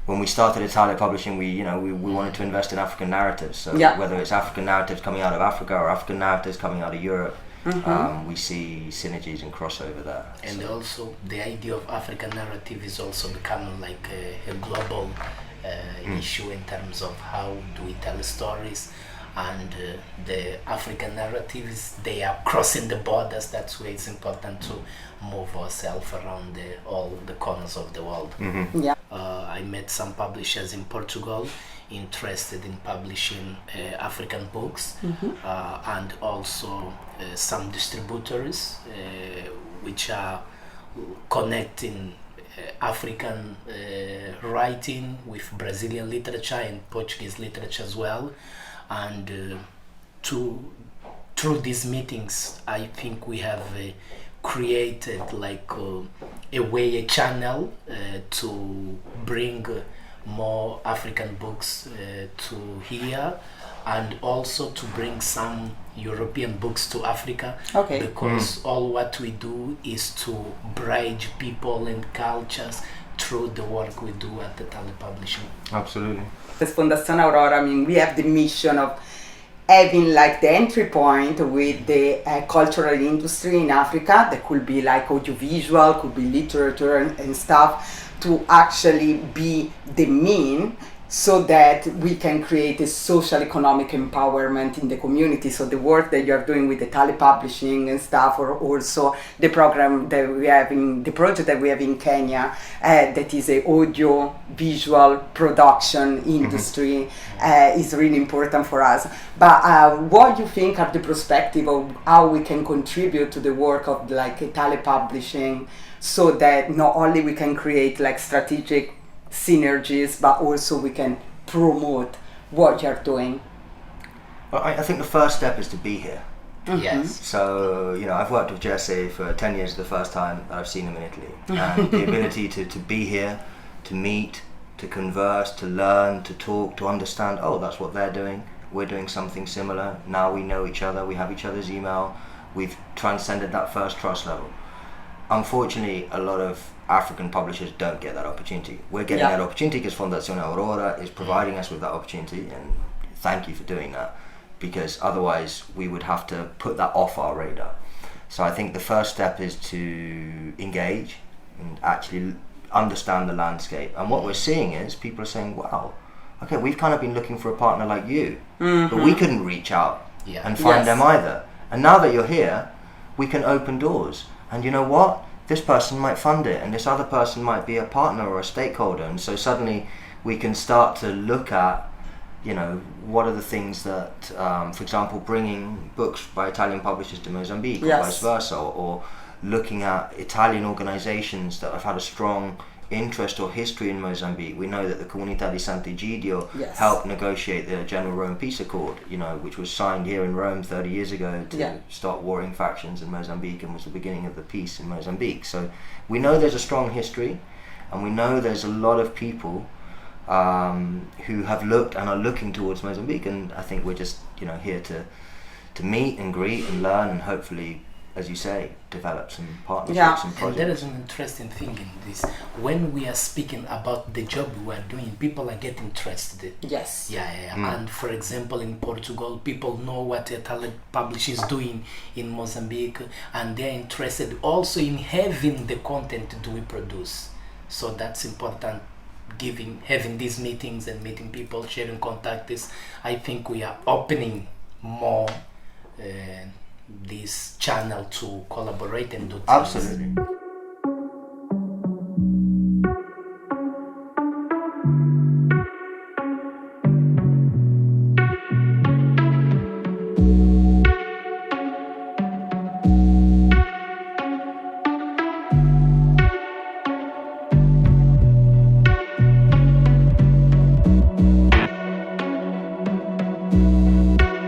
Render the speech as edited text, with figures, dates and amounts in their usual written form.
when we started Ethale Publishing, we wanted to invest in African narratives. So whether it's African narratives coming out of Africa or African narratives coming out of Europe, we see synergies and crossover there. And also the idea of African narrative is also becoming like a global issue in terms of how do we tell stories, and the African narratives, they are crossing the borders. That's why it's important to move ourselves around all the corners of the world. I met some publishers in Portugal interested in publishing African books, and also some distributors which are connecting African writing with Brazilian literature and Portuguese literature as well. And through these meetings, I think we have created like a channel to bring more African books to here, and also to bring some European books to Africa, because all what we do is to bridge people and cultures through the work we do at the Ethale Publishing. Absolutely. As Fondazione Aurora, I mean, we have the mission of having like the entry point with the cultural industry in Africa. That could be like audiovisual, could be literature and stuff, to actually be the mean so that we can create a social economic empowerment in the community. So the work that you're doing with the Ethale Publishing and stuff, or also the program that we have in the project that we have in Kenya, that is a audio visual production industry, is really important for us. But what do you think are the perspective of how we can contribute to the work of like Ethale Publishing, so that not only we can create like strategic synergies, but also we can promote what you're doing? Well, I think the first step is to be here. Yes. So, I've worked with Jesse for 10 years, the first time that I've seen him in Italy. And the ability to be here, to meet, to converse, to learn, to talk, to understand, oh, that's what they're doing, we're doing something similar, now we know each other, we have each other's email, we've transcended that first trust level. Unfortunately, a lot of African publishers don't get that opportunity. We're getting that opportunity because Fondazione Aurora is providing us with that opportunity, and thank you for doing that, because otherwise we would have to put that off our radar. So I think the first step is to engage and actually understand the landscape. And what we're seeing is people are saying, wow, okay, we've kind of been looking for a partner like you, but we couldn't reach out and find them either. And now that you're here, we can open doors. And you know what? This person might fund it, and this other person might be a partner or a stakeholder. And so suddenly we can start to look at, what are the things that, for example, bringing books by Italian publishers to Mozambique, or vice versa, or looking at Italian organizations that have had a strong interest or history in Mozambique. We know that the Comunità di Sant'Egidio helped negotiate the General Rome Peace Accord, which was signed here in Rome 30 years ago to stop warring factions in Mozambique, and was the beginning of the peace in Mozambique. So we know there's a strong history, and we know there's a lot of people who have looked and are looking towards Mozambique, and I think we're just here to meet and greet and learn, and hopefully, as you say, develop some partnerships and projects. And there is an interesting thing in this. When we are speaking about the job we are doing, people are getting interested. Yes. And for example, in Portugal, people know what Ethale Publishing is doing in Mozambique, and they're interested also in having the content that we produce. So that's important. Having these meetings and meeting people, sharing contacts, I think we are opening more this channel to collaborate and do things. Absolutely.